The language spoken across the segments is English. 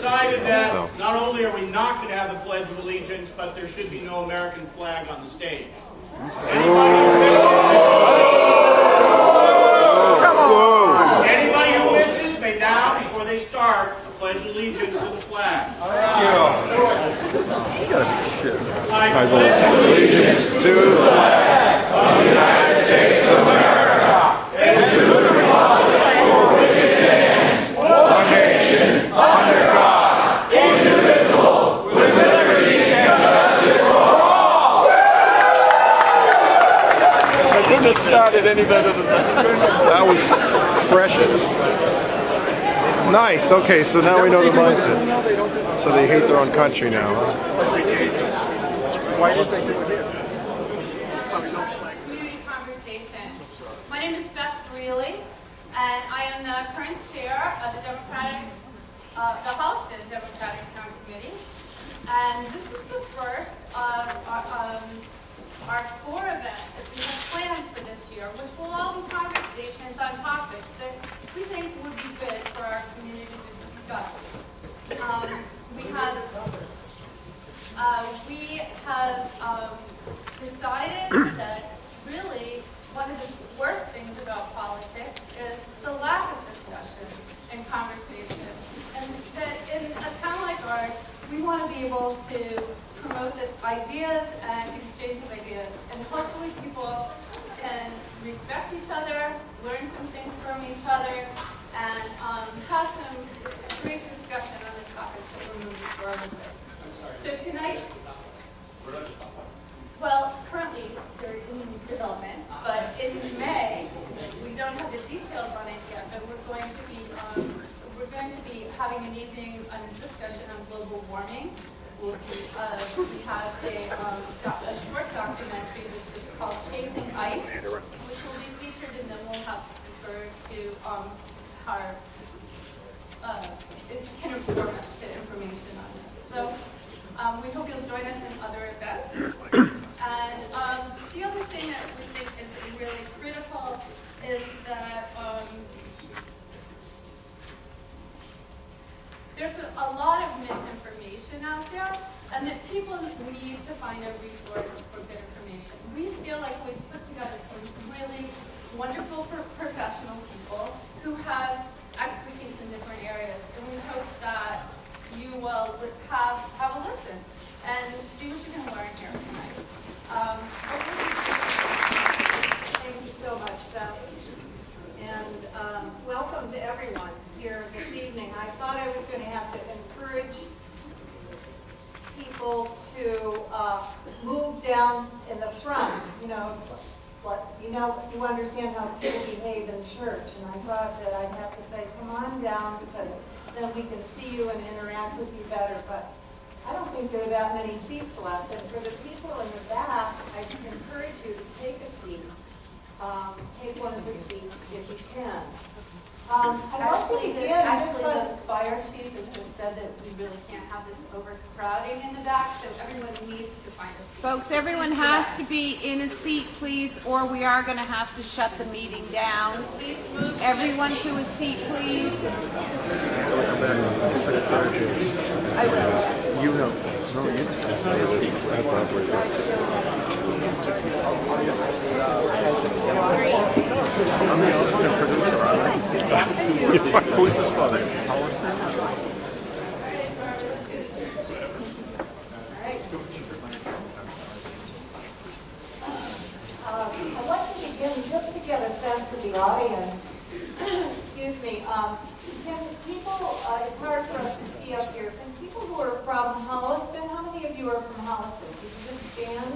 decided that not only are we not going to have the Pledge of Allegiance, but there should be no American flag on the stage. Anybody who wishes may now, before they start, pledge allegiance to the flag. I pledge allegiance to the flag of the United States of America and to the republic for which it stands, one nation, under God, indivisible, with liberty and justice for all. I couldn't have started any better than that. That was precious. Nice. Okay, so now we know the mindset. So they hate their own country now. Why did they do it here? Community conversation. My name is Beth Greely, and I am the current chair of the Holliston Democratic Town Committee. And this was the first of our 4 events that we have planned for this year, which will all be conversations on topics that we think would be good for our community to discuss. We have decided that really one of the worst things about politics is the lack of discussion and conversation. And that in a town like ours, we want to be able to promote the ideas and exchange of ideas. And hopefully people can respect each other, learn some things from each other, and have some great discussion on the topics that we're moving forward with. So tonight, well, currently they're in development, but in May, we don't have the details on it yet, but we're going to be having an evening on a discussion on global warming. We have a short documentary which is called Chasing Ice, which will be featured, and then we'll have speakers who can inform us to information on this. So we hope you'll join us in other events. And the other thing that we think is really critical is that there's a lot of misinformation out there, and that people need to find a resource for good information. We feel like we've put together some really wonderful professional people who have expertise in different areas, and we hope that you will have a listen and see what you can learn here tonight. Thank you so much, Beth. And welcome to everyone here this evening. I thought I was going to have to encourage people to move down in the front. You understand how people behave in church, and I thought that I'd have to say, come on down, because then we can see you and interact with you better. But I don't think there are that many seats left. And for the people in the back, I encourage you to take a seat. Take one of the seats if you can. Actually, the fire chief has just said that we really can't have this overcrowding in the back, so everyone needs to find a seat. Folks, everyone has to be in a seat, please, or we are going to have to shut the meeting down. Please move. Everyone to a seat, please. I will. You know. No, you I'm the assistant producer, aren't I? Who's this father? Holliston? I'd like to begin just to get a sense of the audience. Excuse me. Can people, it's hard for us to see up here, can people who are from Holliston, how many of you are from Holliston? Could you just stand?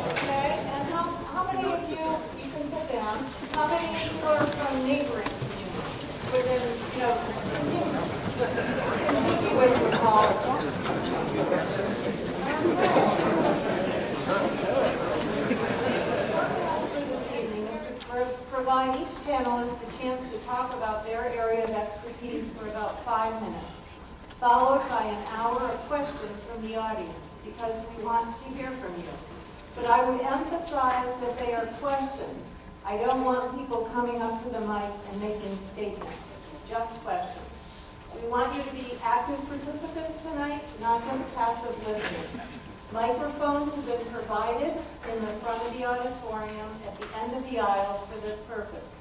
Okay, and how many of you can sit down, how many of you are from neighboring communities? Within, contiguous with Holliston. Provide each panelist a chance to talk about their area of expertise for about 5 minutes, followed by an hour of questions from the audience, because we want to hear from you. But I would emphasize that they are questions I don't want people coming up to the mic and making statements, just questions. We want you to be active participants tonight, not just passive listeners. Microphones have been provided in the front of the auditorium at the end of the aisles for this purpose.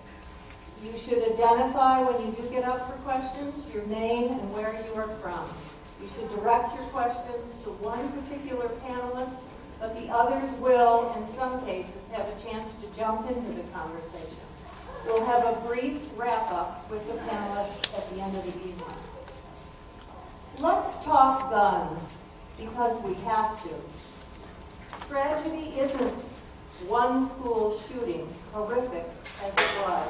You should identify when you do get up for questions, your name and where you are from. You should direct your questions to one particular panelist, but the others will, in some cases, have a chance to jump into the conversation. We'll have a brief wrap-up with the panelists at the end of the evening. Let's talk guns, because we have to. Tragedy isn't one school shooting, horrific as it was.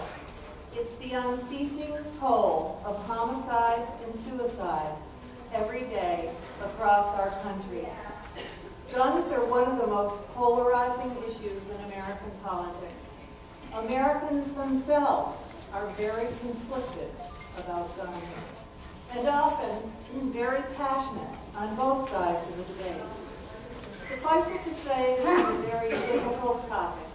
It's the unceasing toll of homicides and suicides every day across our country. Guns are one of the most polarizing issues in American politics. Americans themselves are very conflicted about guns, and often very passionate on both sides of the debate. Suffice it to say, this is a very difficult topic,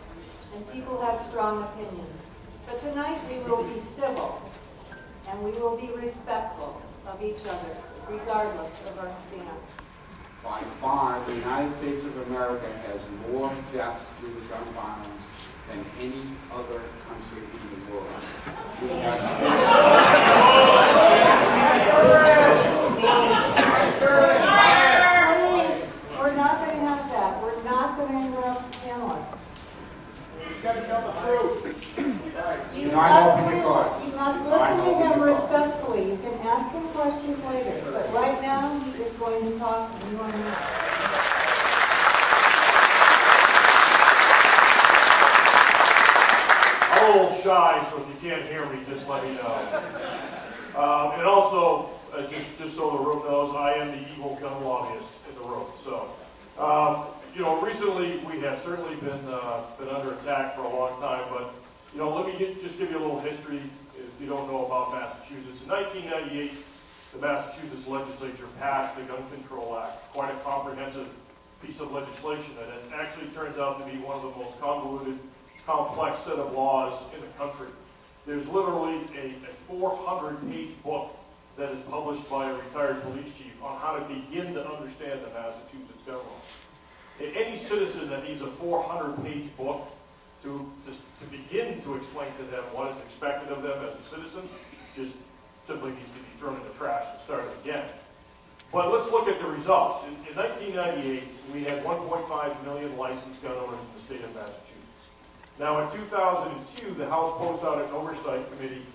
and people have strong opinions. But tonight we will be civil, and we will be respectful of each other, regardless of our stance. By far, the United States of America has more deaths due to gun violence than any other country in the world. We Please, we're not going to have that. We're not going to interrupt the panelists. He's got to tell the truth. You must listen to him respectfully. You can ask him questions later, but right now he is going to talk and you are not. I'm a little shy, so if you can't hear me, just let me know. And also, just so the room knows, I am the evil gun lobbyist in the room. So, recently we have certainly been under attack for a long time, but let me just give you a little history if you don't know about Massachusetts. In 1998, the Massachusetts legislature passed the Gun Control Act, quite a comprehensive piece of legislation, and it actually turns out to be one of the most convoluted, complex set of laws in the country. There's literally a 400-page book that is published by a retired police chief on how to begin to understand the Massachusetts gun law. Any citizen that needs a 400-page book to begin to explain to them what is expected of them as a citizen just simply needs to be thrown in the trash and started again. But let's look at the results. In 1998, we had 1.5 million licensed gun owners in the state of Massachusetts. Now, in 2002, the House Post Audit and Oversight Committee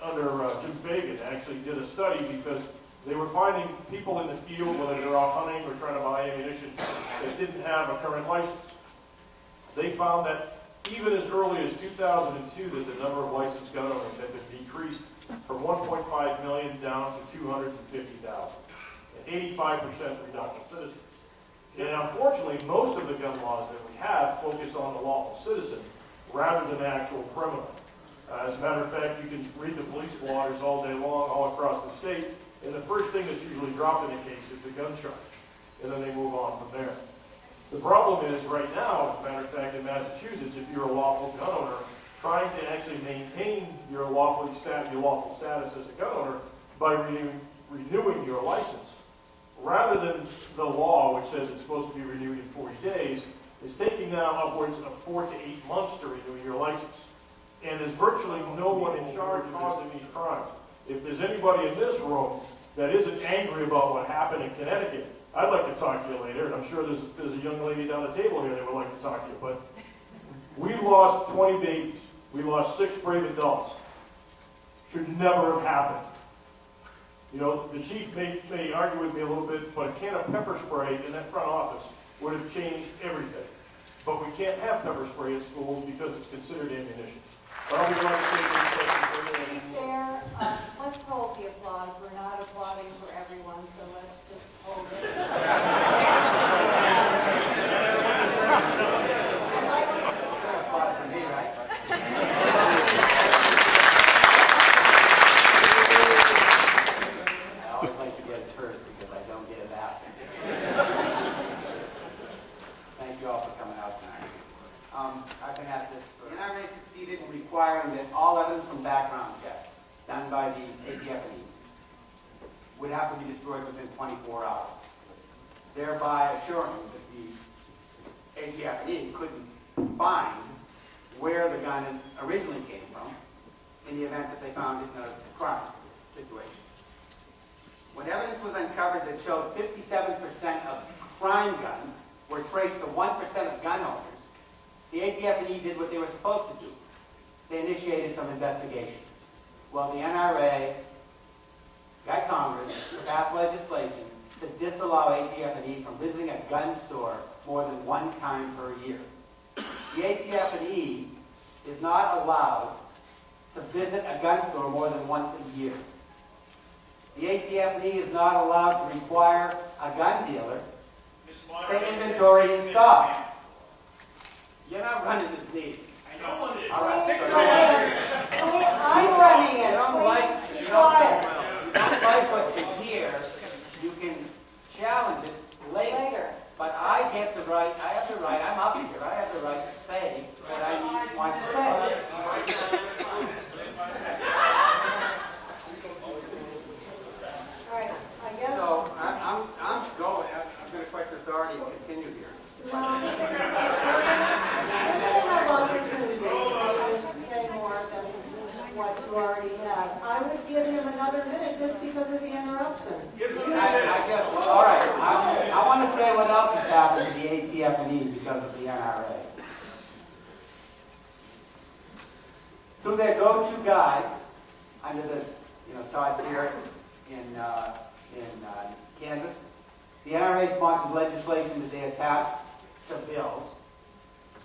under Jim Fagan actually did a study because they were finding people in the field, whether they're out hunting or trying to buy ammunition, that didn't have a current license. They found that even as early as 2002, that the number of licensed gun owners had been decreased from 1.5 million down to 250,000, an 85% reduction in citizens. And unfortunately, most of the gun laws that we have focus on the lawful citizen rather than the actual criminal. As a matter of fact, you can read the police blotters all day long, all across the state, and the first thing that's usually dropped in a case is the gun charge, and then they move on from there. The problem is right now, as a matter of fact, in Massachusetts, if you're a lawful gun owner, trying to actually maintain your lawful status as a gun owner by renewing your license, rather than the law, which says it's supposed to be renewed in 40 days, is taking now upwards of 4 to 8 months to renew your license. And there's virtually no one in charge of causing these crimes. If there's anybody in this room that isn't angry about what happened in Connecticut, I'd like to talk to you later, and I'm sure there's a young lady down the table here that would like to talk to you. But we lost 20 babies. We lost 6 brave adults. Should never have happened. The chief may argue with me a little bit, but a can of pepper spray in that front office would have changed everything. But we can't have pepper spray at schools because it's considered ammunition. But I'll be glad to take any questions. To be fair, let's hold the applause. We're not applauding for everyone, so let's just hold it. I always like to get a turd because I don't get it out. Thank you all for coming out tonight. I've been at this. The NRA succeeded in requiring that all evidence from background checks done by the ATF&E would have to be destroyed within 24 hours, thereby assuring that the ATF&E couldn't find where the gun originally came from in the event that they found it in a crime situation. When evidence was uncovered that showed 57% of crime guns were traced to 1% of gun owners, the ATF&E did what they were supposed to do. They initiated some investigation. Well, the NRA got Congress to pass legislation to disallow ATF&E from visiting a gun store more than one time per year. The ATF&E is not allowed to visit a gun store more than once a year. The ATF&E is not allowed to require a gun dealer to inventory his stock. You're not running this meeting. I know one is. All right. I'm running it. You don't like what you hear, you can challenge it later. But I get the right, I have the right, I'm up here, I have the right to say what I want to say. All right, I guess. So I'm going to question authority and continue here. No, we're going to have opportunity to say more than what you already had. I would give him another minute just because of the interruption. I guess, all right. I want to say what else has happened to the ATF&E because of the NRA. Through their go-to guy, under the, Todd here in Kansas, the NRA sponsored legislation that they attached to bills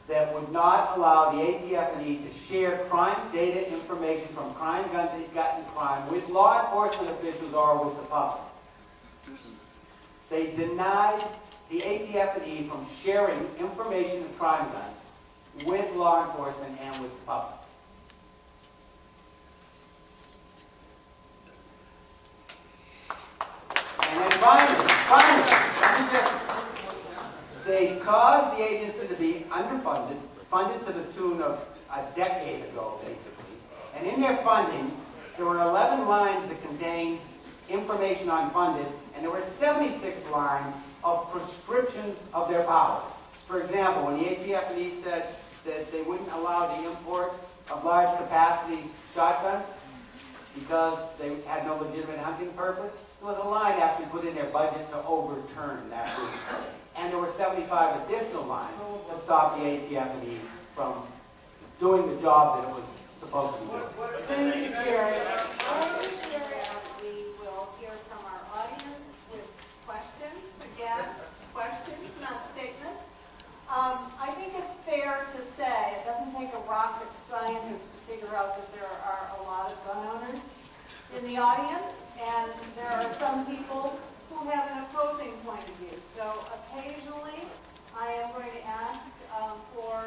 that would not allow the ATF&E to share crime data information from crime guns that he's got in crime with law enforcement officials or with the public. They denied the ATF&E from sharing information of crime guns with law enforcement and with the public. And then finally, they caused the agency to be underfunded, funded to the tune of a decade ago, basically. And in their funding, there were 11 lines that contained information on funded, and there were 76 lines of prescriptions of their powers. For example, when the ATF&E said that they wouldn't allow the import of large capacity shotguns because they had no legitimate hunting purpose, there was a line actually put in their budget to overturn that rule. And there were 75 additional lines to stop the ATF&E from doing the job that it was supposed to do. Thank you, Jerry. We will hear from our audience with questions. Again, questions, not statements. I think it's fair to say it doesn't take a rocket scientist to figure out that there are a lot of gun owners in the audience, and there are some people who have an opposing point of view. So occasionally, I am going to ask for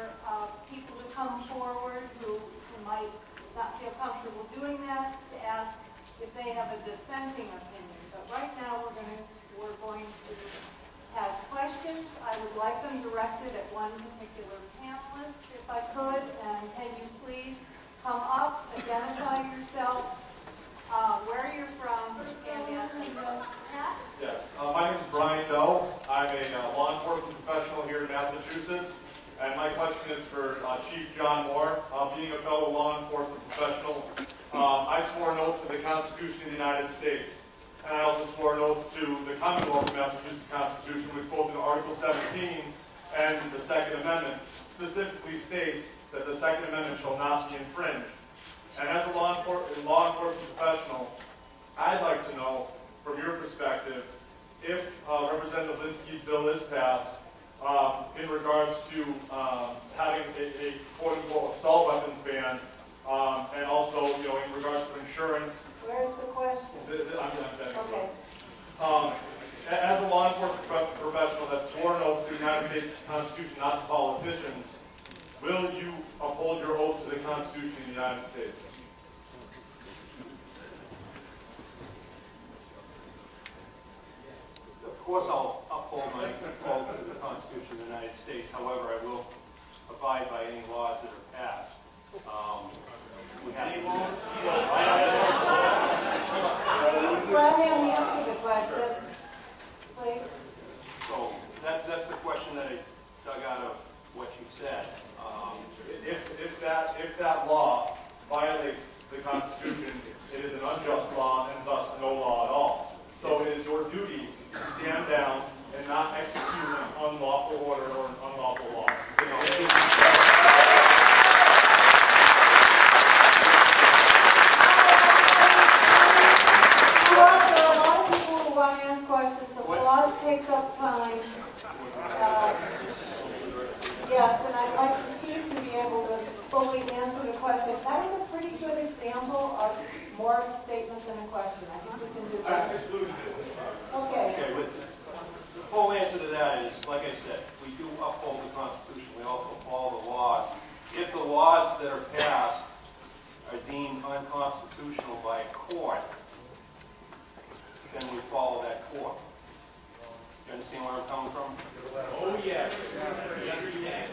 people to come forward who might not feel comfortable doing that, to ask if they have a dissenting opinion. But right now, we're going to have questions. I would like them directed at one particular panelist, if I could. And can you please come up, identify yourself, where you're from, and ask Pat? Yes, my name is Brian Doe. I'm a law enforcement professional here in Massachusetts, and my question is for Chief John Moore. Being a fellow law enforcement professional, I swore an oath to the Constitution of the United States, and I also swore an oath to the Commonwealth of Massachusetts Constitution, which both in Article 17 and the Second Amendment specifically states that the Second Amendment shall not be infringed. And as a law enforcement professional, I'd like to know, from your perspective, if Representative Linsky's bill is passed, in regards to having a quote-unquote assault weapons ban, and also, in regards to insurance. Where's the question? Okay. As a law enforcement professional that's sworn oath to the United States Constitution, not to politicians, will you uphold your oath to the Constitution of the United States? Of course I'll uphold my oath to the Constitution of the United States. However, I will abide by if that law violates the Constitution, it is an unjust law and thus no law at all. So it is your duty to stand down and not execute an unlawful order or an unlawful law. There are a lot of people who want to ask questions. The pause takes up time. Yes, and I'd like the chief to be able to fully answer the question. That is a pretty good example of more of a statement than a question. I think we can do that. Okay. Okay, with the full answer to that is, like I said, we do uphold the Constitution. We also follow the laws. If the laws that are passed are deemed unconstitutional by a court, then we follow that court. You understand where I'm coming from? Oh, yes. We understand.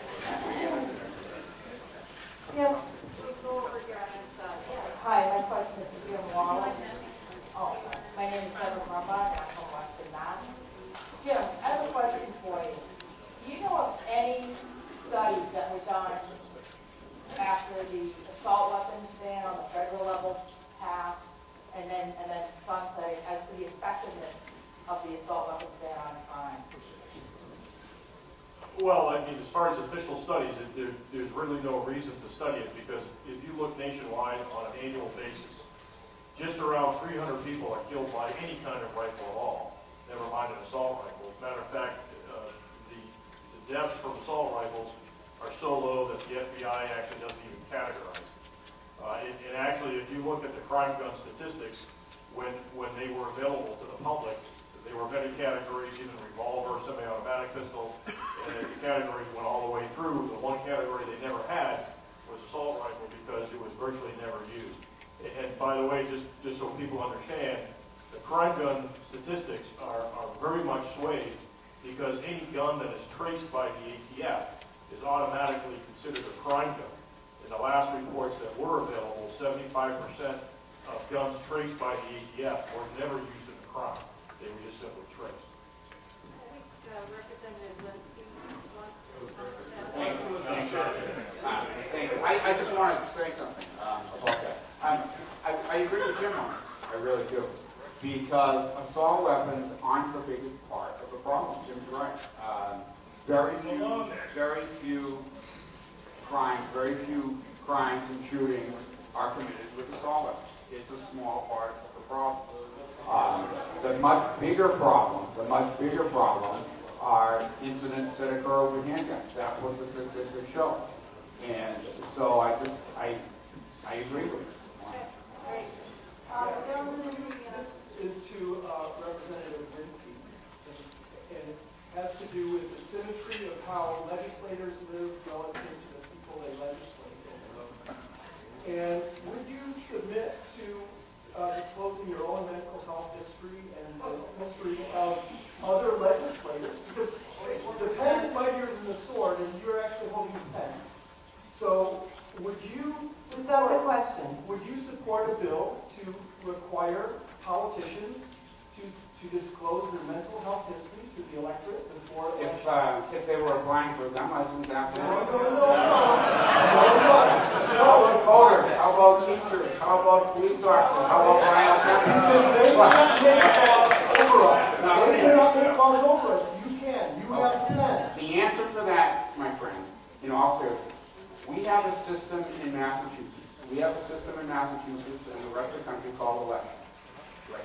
Yes. Hi, my question is to Jim Wallace. Oh, my name is Deborah Rumbach. I'm from Western Mass. Jim, I have a question for you. Do you know of any studies that were done after the assault weapons ban on the federal level passed and then sunsetting as to the effectiveness of the assault weapons ban on crime? Well, I mean, as far as official studies, there's really no reason to study it because if you look nationwide on an annual basis, just around 300 people are killed by any kind of rifle at all, never mind an assault rifle. As a matter of fact, the deaths from assault rifles are so low that the FBI actually doesn't even categorize. And actually, if you look at the crime gun statistics, when they were available to the public, they were many categories, even revolver, semi-automatic pistol, and the categories went all the way through. The one category they never had was assault rifle because it was virtually never used. And by the way, just so people understand, the crime gun statistics are very much swayed because any gun that is traced by the ATF is automatically considered a crime gun. In the last reports that were available, 75% of guns traced by the ATF were never used in a crime. They were just simply traced. I think Representative Linsky wants to Thank you. I just wanted to say something about that. I agree with Jim on this. I really do. Because assault weapons aren't the biggest part of the problem. Jim's right. Very few crimes and shootings are committed with assault weapons. It's a small part of the problem. The much bigger problem are incidents that occur with handguns. That's what the statistics show. And so I agree with it. Great. This is to Representative Linsky, and it has to do with the symmetry of how legislators live relative to the people they legislate over. And would you submit to disclosing your own mental health history and the history of other legislators? Because the pen is mightier than the sword, and you're actually holding the pen. So would you support a bill to require politicians to disclose their mental health history to the electorate before election? If they were applying for a gun license after No. How about voters? How about teachers? How about police officers? How about They're not going to call over us. You can. You have the pen. The answer for that, my friend, in all seriousness, we have a system in Massachusetts. And the rest of the country called election.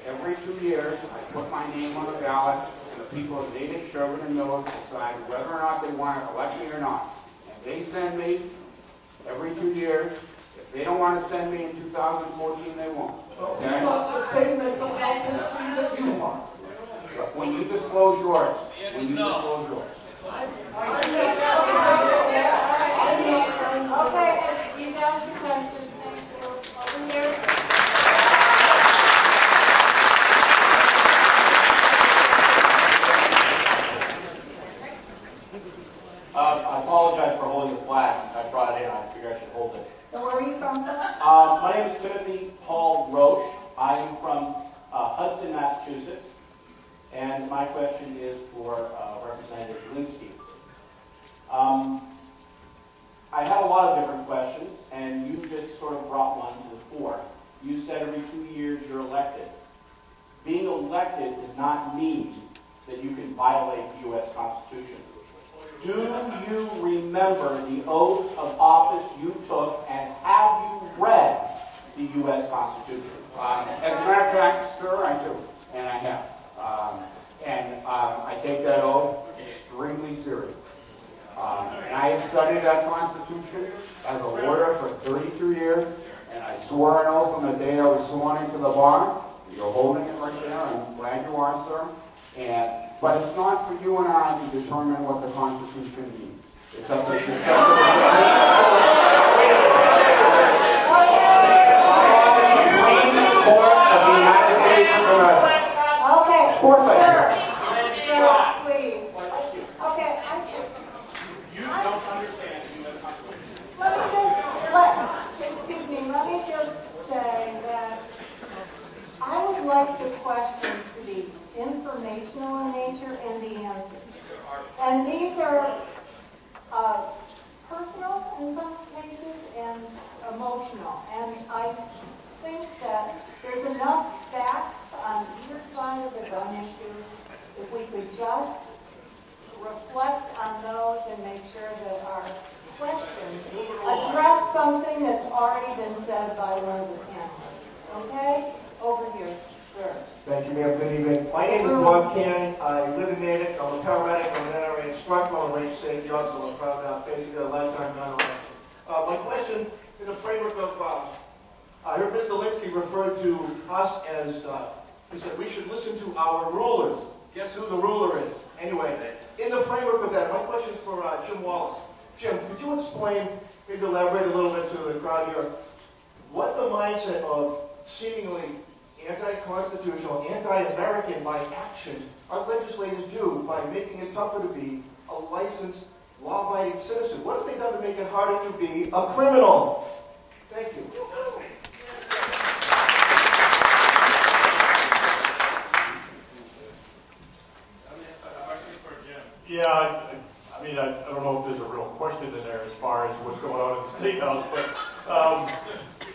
Every 2 years, I put my name on the ballot, and the people of Natick, Sherwood, and Millis decide whether or not they want to elect me or not. And they send me every 2 years. If they don't want to send me in 2014, they won't. Okay? You want the same mental health history that you want. But when you disclose yours, Okay, you got your question. Over here. I apologize for holding the flag since I brought it in. I figured I should hold it. And where are you from? My name is Timothy Paul Roche. I am from Hudson, Massachusetts. And my question is for Representative Linsky. I have a lot of different questions, and Do you remember the oath of office you took, and have you read the U.S. Constitution? As a matter of fact, sir, I do, and I have. I take that oath extremely serious. And I have studied that Constitution as a lawyer for 32 years, and I swore an oath on the day I was sworn into the bar. You're holding it right there, and I'm glad you are, sir. But it's not for you and I to determine what the Constitution means. It's up to the Supreme Court of the United States of America. Okay. Of course I do. Please. Okay. You don't understand the U.S. Constitution. Excuse me, let me just say that I would like the questions to be informational in nature and the answers. And these are personal in some cases and emotional. And I think that there's enough facts on either side of the gun issue. If we could just reflect on those and make sure that our questions address something that's already been said by one of the panelists. Okay? Over here, sir. Thank you, Mayor. Good evening. My name is Bob Cannon. I live in Natick. I'm a paramedic. I'm an NRA instructor on range safety job, so I'm proud of that. Basically, a lifetime gun owner. My question is a framework of, I heard Mr. Linsky refer to us as, he said we should listen to our rulers. Guess who the ruler is? Anyway, in the framework of that, my question is for Jim Wallace. Jim, could you explain, maybe elaborate a little bit to the crowd here, what the mindset of seemingly anti-constitutional, anti-American by action our legislators do by making it tougher to be a licensed, law-abiding citizen? What have they done to make it harder to be a criminal? Thank you. Yeah, I don't know if there's a real question in there as far as what's going on in the State House, but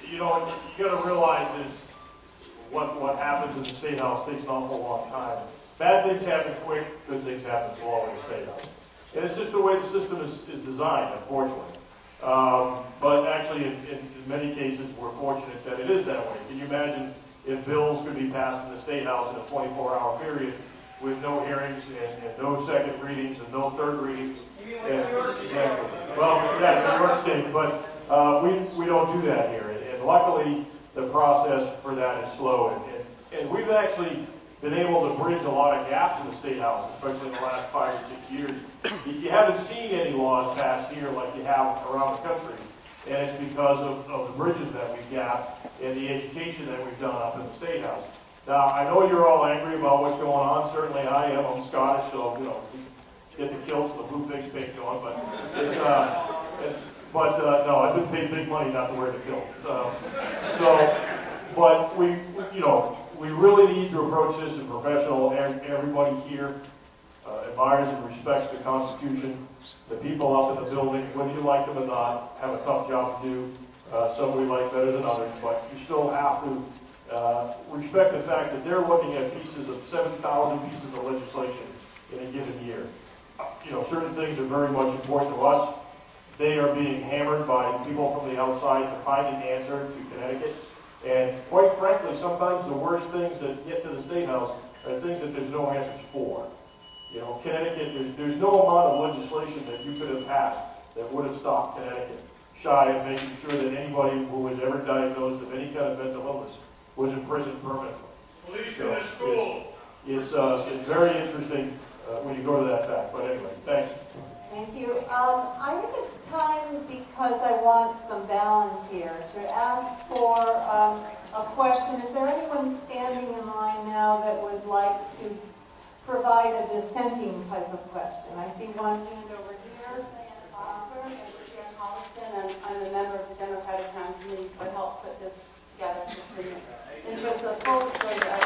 you got to realize is what happens in the State House takes an awful long time. Bad things happen quick, good things happen slow in the State House. And it's just the way the system is designed, unfortunately. But actually, in many cases, we're fortunate that it is that way. Can you imagine if bills could be passed in the State House in a 24-hour period with no hearings and no second readings and no third readings? Exactly. Well, exactly, New York State, but we don't do that here. And luckily, the process for that is slow. And we've actually been able to bridge a lot of gaps in the State House, especially in the last 5 or 6 years. You haven't seen any laws passed here like you have around the country. And it's because of the bridges that we've got and the education that we've done up in the State House. Now, I know you're all angry about what's going on. Certainly I am. I'm Scottish, so, get the kilts and the blue face paint going. But no, I've been paid big money not to wear the kilt. But we really need to approach this as professional. Everybody here admires and respects the Constitution. The people up in the building, whether you like them or not, have a tough job to do. Some we like better than others, but you still have to respect the fact that they're looking at pieces of 7,000 pieces of legislation in a given year. Certain things are very much important to us. They are being hammered by people from the outside to find an answer to Connecticut. And quite frankly, sometimes the worst things that get to the State House are things that there's no answers for. Connecticut, there's no amount of legislation that you could have passed that would have stopped Connecticut shy of making sure that anybody who was ever diagnosed of any kind of mental illness was in prison permanently. Police in the school. It's very interesting when you go to that fact. But anyway, thanks. Thank you. I think it's time, because I want some balance here, to ask for a question. Is there anyone standing in line now that would like to provide a dissenting type of question? I see one hand over here. I'm here in Holliston, and I'm a member of the Democratic Town Committee, so I helped put this together just in the interest of full disclosure.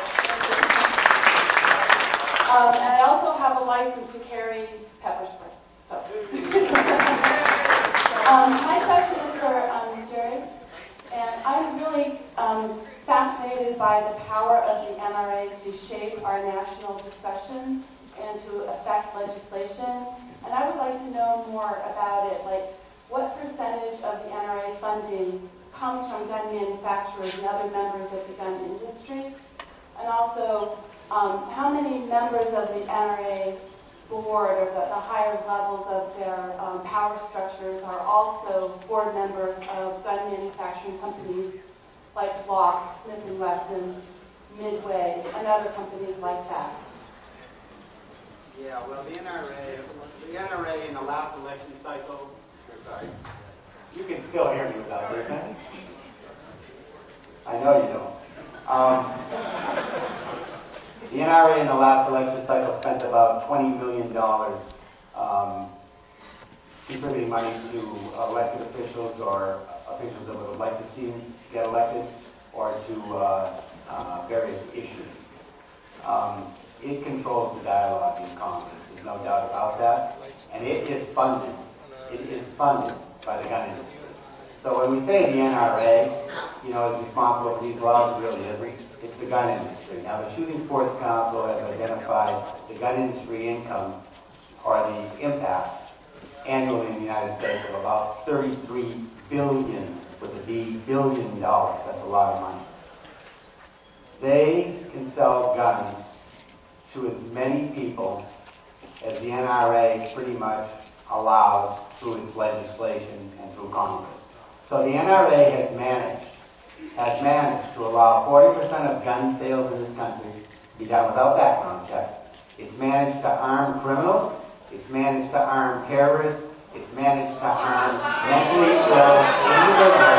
And I also have a license to carry pepper spray. So, my question is for Jerry, and I'm really fascinated by the power of the NRA to shape our national discussion and to affect legislation. And I would like to know more about it, like what percentage of the NRA funding comes from gun manufacturers and other members of the gun industry? And also, how many members of the NRA board or the higher levels of their power structures are also board members of gun manufacturing companies like Locke, Smith & Wesson, Midway, and other companies like that? Yeah, well, the NRA in the last election cycle, sorry, You can still hear me without this, huh? I know you don't. The NRA in the last election cycle spent about $20 million contributing money to elected officials or officials that would like to see get elected, or to various issues. It controls the dialogue in Congress. There's no doubt about that. And it is funded. It is funded by the gun industry. So when we say the NRA, is responsible for these laws, it really isn't. It's the gun industry. Now, the Shooting Sports Council has identified the gun industry income, or the impact, annually in the United States of about $33 billion, with a B, billion dollars. That's a lot of money. They can sell guns to as many people as the NRA pretty much allows through its legislation and through Congress. So the NRA has managed to allow 40% of gun sales in this country to be done without background checks. It's managed to arm criminals. It's managed to arm terrorists. It's managed to arm mentally ill individuals.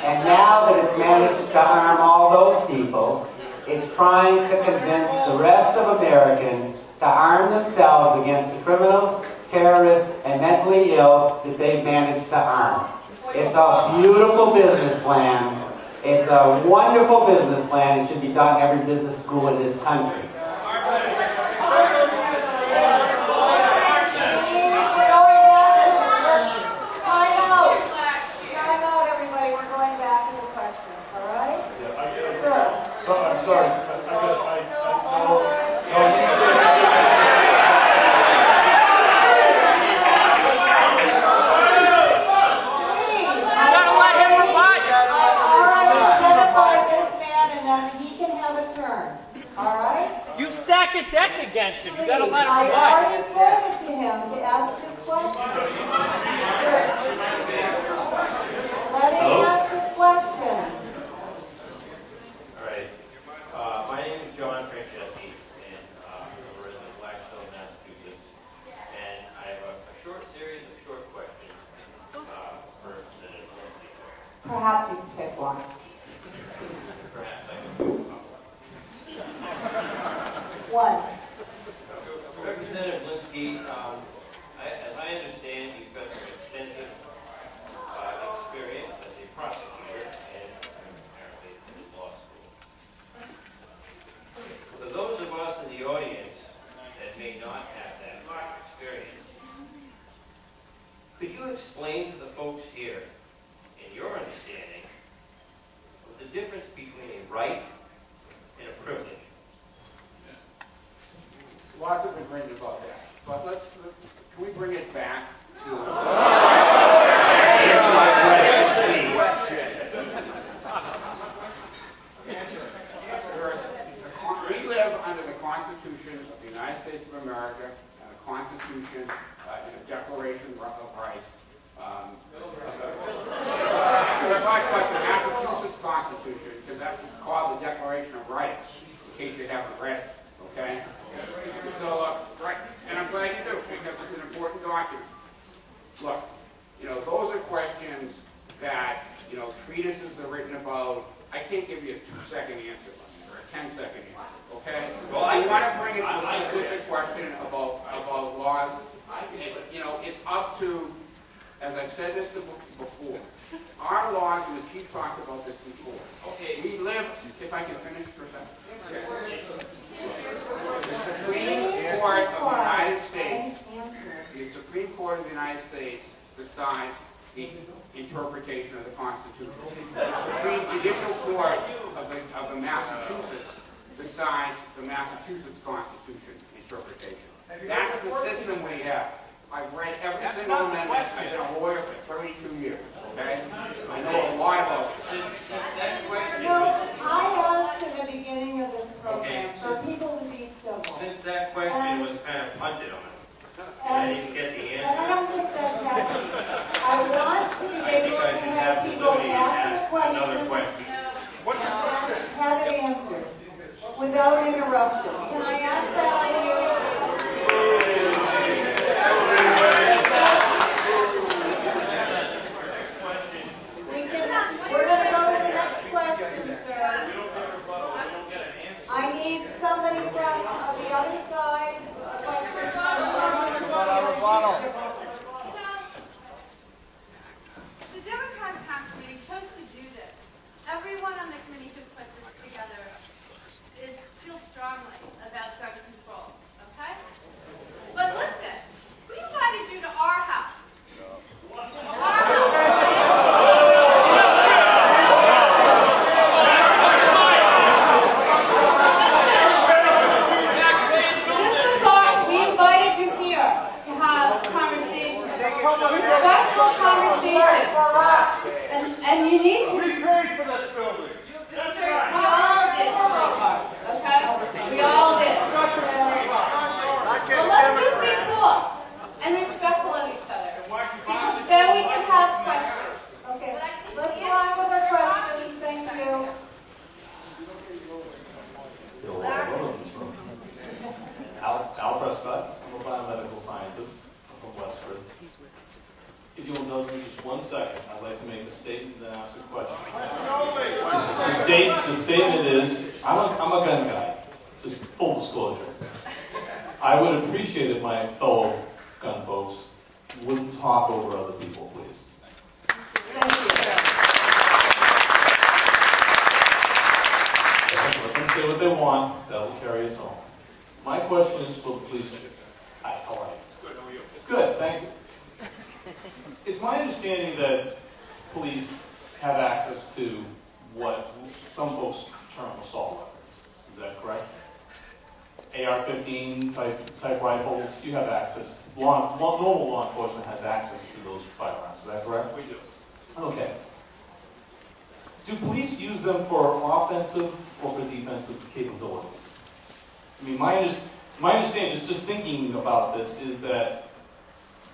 And now that it's managed to arm all those people, it's trying to convince the rest of Americans to arm themselves against the criminals, terrorists, and mentally ill that they've managed to arm. It's a beautiful business plan. It's a wonderful business plan. It should be taught in every business school in this country. Deck against him. You got to let him I rebut. already pointed to him to ask his question. Let him ask his question. All right. My name is John Franceschi, and I'm a resident of Blackstone, Massachusetts. And I have a short series of short questions for Representative Linsky. Perhaps you can pick one. Perhaps I can do a couple. One. Representative Linsky, as I understand, you've got some extensive experience as a prosecutor and apparently in law school. For those of us in the audience that may not have that experience, could you explain to the folks here, in your understanding, of the difference between a right and a privilege? Lots of agreement about that. But can we bring it back to We live under the Constitution of the United States of America and a Constitution and a Declaration of Rights. We're talking about the Massachusetts Constitution because that's called the Declaration of Rights, in case you haven't read it. Okay? So, right, and I'm glad you do, because it's an important document. Look, those are questions that, treatises are written about. I can't give you a 2-second answer or a 10-second answer, okay? Well, I want to bring it to a specific question about laws. It's up to, as I've said this before, our laws, and the chief talked about this before. Okay, we live, if I can finish for a second. Okay. The Supreme Court of the United States decides the interpretation of the Constitution. The Supreme Judicial Court of the Massachusetts decides the Massachusetts Constitution interpretation. That's the system we have. I've read every single amendment. I've been a lawyer for 32 years, okay? I know a lot about this. I asked in the beginning of this program for people to be civil. Since that question was kind of punted on it, I didn't get the answer. And I don't think that's happening. I want to be able to have people ask the Another question question. and have it answered without interruption. Can I ask that of you? We're going to go to the next question, sir. I need somebody from the other side. The Democratic Committee chose to do this. Everyone on the committee who put this together feels strongly about gun control, okay? But listen, we invited you to our house. Our we invited you here to have a conversation, respectful conversation, and you need to. We paid for this building. We all did, sweetheart, okay? We all did. But let's just be cool and respectful of each other, because then we can have questions. Okay, let's go on with our questions. Thank you. Al Prescott, I'm a biomedical scientist from Westford. If you'll indulge me just 1 second, I'd like to make a statement and then ask a question. The statement is, I'm a gun guy, just full disclosure. I would appreciate if my fellow gun folks wouldn't talk over other people, please. Let them say what they want, that will carry us home. My question is for the police chief. Hi, how are you? Good, how are you? Good, thank you. It's my understanding that police have access to what some folks term assault weapons. Is that correct? AR-15 type rifles, you have access to, normal law enforcement has access to those firearms. Is that correct? We do. Okay. Do police use them for offensive or for defensive capabilities? I mean, my understanding, just thinking about this, is that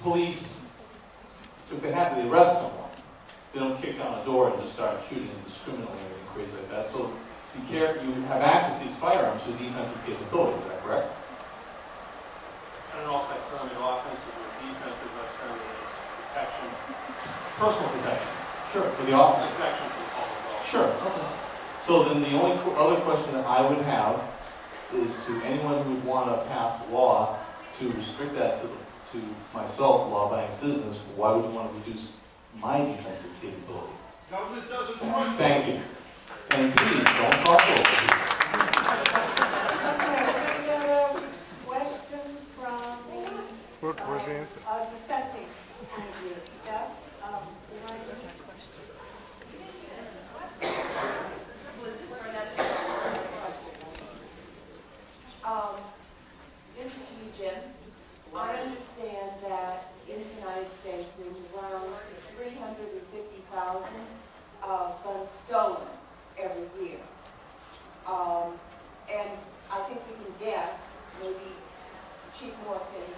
police, if they have to arrest someone, they don't kick down a door and just start shooting indiscriminately or anything crazy like that. So you have access to these firearms for defensive capability. Is that correct? I don't know if that term is offensive or defensive, but term is protection. Personal protection. Sure. For the officer. Protection for the public also. Sure. Okay. So then the only other question that I would have is to anyone who would want to pass a law to restrict that to myself, law-abiding citizens, why would you want to reduce my defensive capability? Government doesn't trust. Thank you. And please, don't talk over people. Okay, we got a question from Where's the answer? dissenting point of view. Beth, you want to just This is to you, Jim. I understand that in the United States there's around 350,000 guns stolen every year. And I think we can guess, maybe Chief Moore can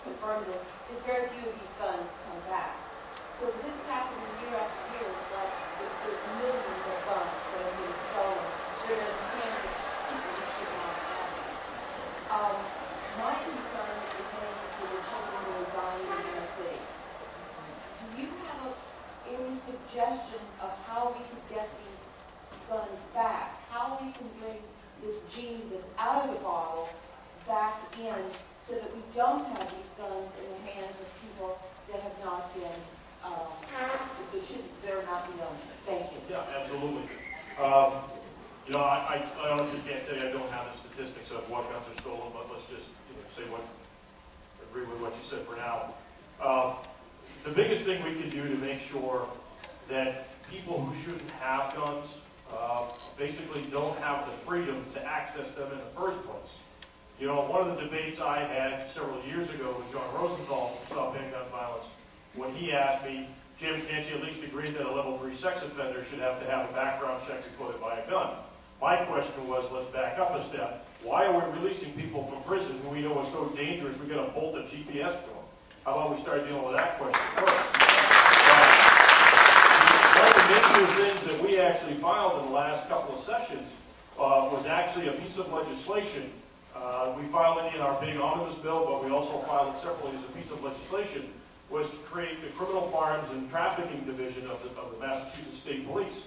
confirm this, that very few of these guns come back. So this happens year after year. It's like there's millions of guns that have been stolen. They're in the hands of people who should not have them. My concern is mainly for the children who are dying in inner city. Do you have any suggestion of how we can get these guns back? How we can bring this genie that's out of the bottle back in so that we don't have these guns in the hands of people that have not been, they're not the owners. Thank you. Yeah, absolutely. You know, I honestly can't tell you, I don't have the statistics of what guns are stolen, but let's just say agree with what you said for now. To the biggest thing we can do to make sure that people who shouldn't have guns basically don't have the freedom to access them in the first place. You know, one of the debates I had several years ago with John Rosenthal from Stop Handgun Violence, when he asked me, Jim, can't you at least agree that a level 3 sex offender should have to have a background check before they buy a gun? My question was, let's back up a step. Why are we releasing people from prison who we know are so dangerous we're going to bolt a GPS to them? How about we start dealing with that question first? One of the major things that we actually filed in the last couple of sessions was actually a piece of legislation. We filed it in our big omnibus bill, but we also filed it separately as a piece of legislation, was to create the Criminal Firearms and Trafficking Division of the Massachusetts State Police.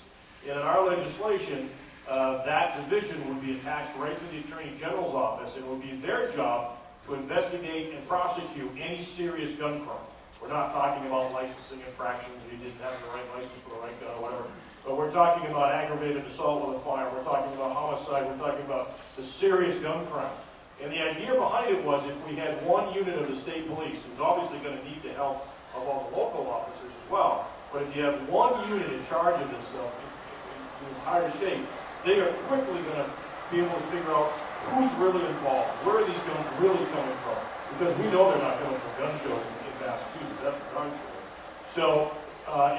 And in our legislation, that division would be attached right to the Attorney General's office, and it would be their job to investigate and prosecute any serious gun crime. We're not talking about licensing infractions, you didn't have the right license for the right gun or whatever. But we're talking about aggravated assault with a firearm, we're talking about homicide, we're talking about the serious gun crime. And the idea behind it was if we had one unit of the state police, who's obviously going to need the help of all the local officers as well, but if you have one unit in charge of this stuff in the entire state, they are quickly going to be able to figure out who's really involved, where are these guns really coming from, because we know they're not coming from gun shows in Massachusetts, that's for gun show. So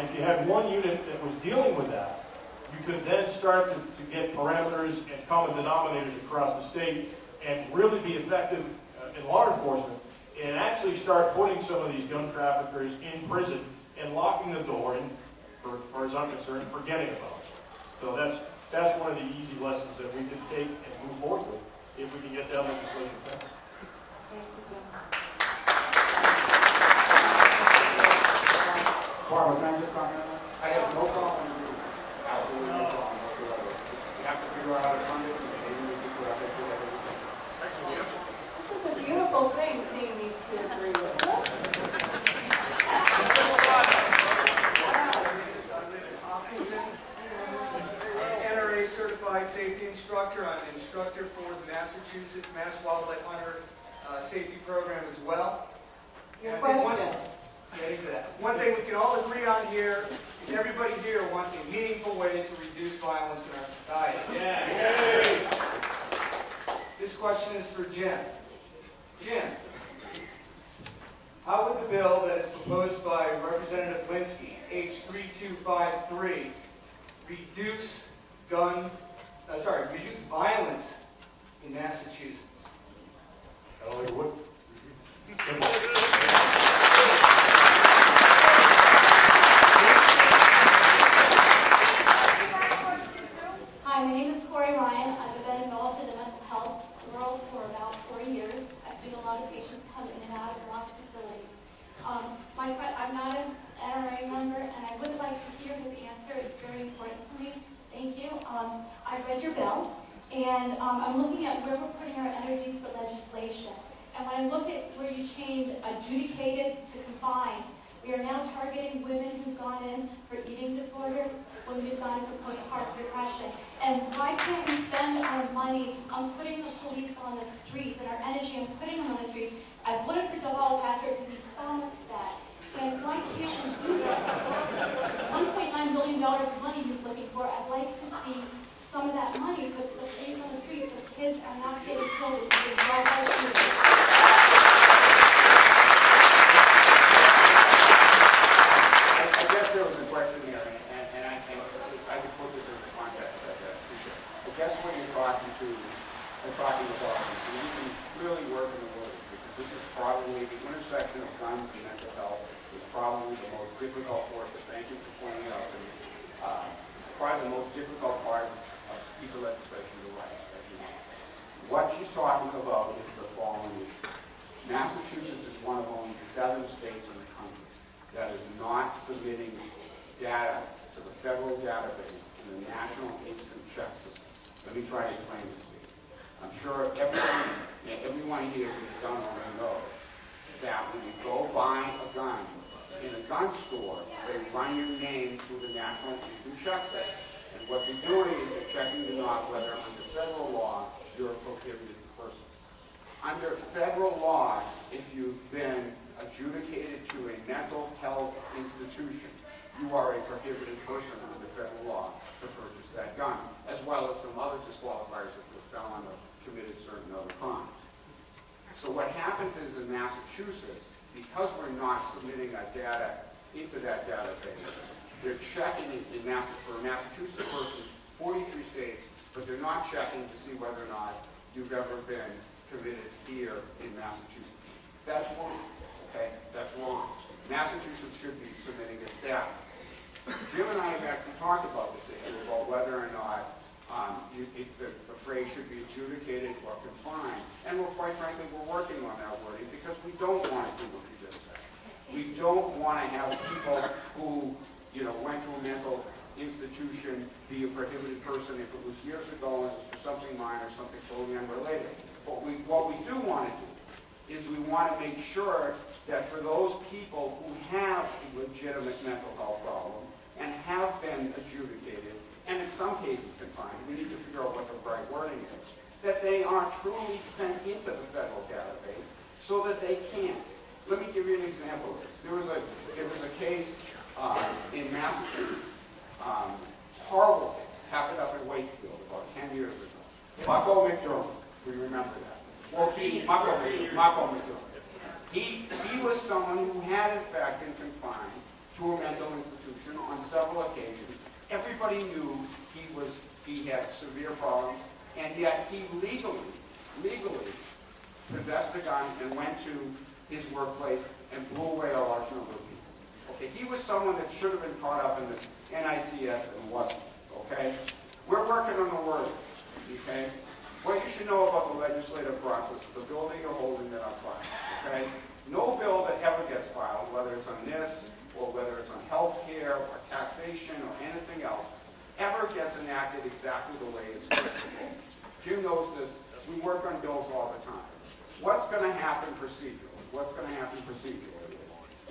if you had one unit that was dealing with that, you could then start to get parameters and common denominators across the state and really be effective in law enforcement and actually start putting some of these gun traffickers in prison and locking the door and, for as far as I'm concerned, forgetting about it. So that's one of the easy lessons that we can take and move forward with if we can get that legislation passed. Barbara, can I just comment on that? I have no problem with it. Absolutely no problem whatsoever. We have to figure out how to fund it, and maybe we figure out how to do that. This is a beautiful thing, seeing these two agree with it. NRA certified safety instructor. I'm an instructor for the Massachusetts Mass Wildlife Hunter Safety Program as well. Your question. Getting to that. One thing we can all agree on here is everybody here wants a meaningful way to reduce violence in our society. Yeah. This question is for Jim. Jim, how would the bill that is proposed by Representative Linsky, H3253, reduce violence in Massachusetts? It would. Hi, my name is Corey Ryan. I've been involved in the mental health world for about 4 years. I've seen a lot of patients come in and out of locked facilities. I'm not an NRA member, and I would like to hear his answer. It's very important to me. Thank you. I've read your bill, and I'm looking at where we're putting our energies for legislation. And when I look at where you changed adjudicated to confined, we are now targeting women who've gone in for eating disorders, women who've gone in for postpartum depression. And why can't we spend our money on putting the police on the streets and our energy on putting them on the streets? I voted for Patrick because he promised that. And why can't we do that? $1.9 billion of money he's looking for. I'd like to see some of that money put to the police on the streets so kids are not getting killed because of drive-by shootings. I guess there was a question here, and I think I could put this in the context of that. I guess what you're talking about, and we can really work in the woods, because this is probably the intersection of guns and mental health is probably the most difficult for us. Thank you for pointing out. Probably the most difficult part of a piece of legislation to write, as you know. What she's talking about is the following issue. Massachusetts is one of only 7 states in the country that is not submitting data to the federal database in the National Instant Check System. Let me try to explain this to you. I'm sure everyone here who's gun owner knows that when you go buy a gun in a gun store, they run your name through the National Instant Check System. And what they're doing is they're checking to know whether under federal law you're a prohibited person. Under federal law, if you've been adjudicated to a mental health institution, you are a prohibited person under federal law to purchase that gun, as well as some other disqualifiers if you're a felon or committed certain other crimes. So what happens is in Massachusetts, because we're not submitting our data into that database, they're checking for a Massachusetts person, 43 states, but they're not checking to see whether or not you've ever been committed here in Massachusetts. That's wrong, okay? That's wrong. Massachusetts should be submitting its data. Jim and I have actually talked about this issue, about whether or not the phrase should be adjudicated or confined. And quite frankly, we're working on that wording because we don't want to do what you just said. We don't want to have people who, went to a mental institution be a prohibited person if it was years ago and it was for something minor, something totally unrelated. But what we do want to do is we want to make sure that for those people who have a legitimate mental health problem and have been adjudicated, and in some cases confined, we need to figure out what the right wording is, that they are truly sent into the federal database so that they can. Let me give you an example of this. There was a case in Massachusetts, horrible thing, happened up in Wakefield about 10 years ago. Bucko McDermott, we remember that. Well, Bucko McDermott. He was someone who had in fact been confined to a mental institution on several occasions. Everybody knew he had severe problems, and yet he legally possessed a gun and went to his workplace and blew away a large number of people. Okay, he was someone that should have been caught up in the NICS and wasn't. Okay, we're working on the word. Okay, what you should know about the legislative process, the bill that you're holding that are filed. Okay, no bill that ever gets filed, whether it's on this or whether it's on health care or taxation or anything else, ever gets enacted exactly the way it's supposed to be. Jim knows this. We work on bills all the time. What's going to happen procedurally?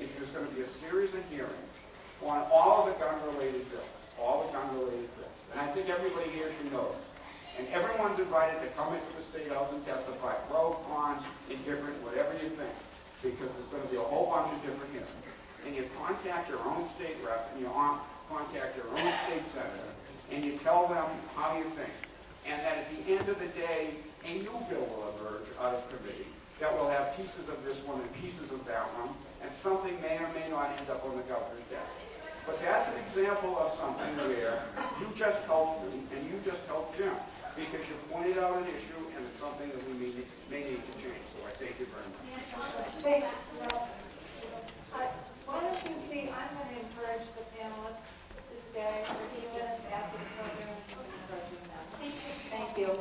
Is there's going to be a series of hearings on all of the gun-related bills. And I think everybody here should know this. And everyone's invited to come into the State House and testify, pro, cons, indifferent, whatever you think, because there's going to be a whole bunch of different hearings. And you contact your own state rep, and you contact your own state senator, and you tell them how you think. And that at the end of the day, a new bill will emerge out of committee that will have pieces of this one and pieces of that one, and something may or may not end up on the governor's desk. But that's an example of something where you just helped me, and you just helped Jim, because you pointed out an issue, and it's something that we may need to change. So I thank you very much. Thank you. Why don't you see, I'm going to encourage the panelists to stay for a few minutes after the program and encouraging them. Thank you.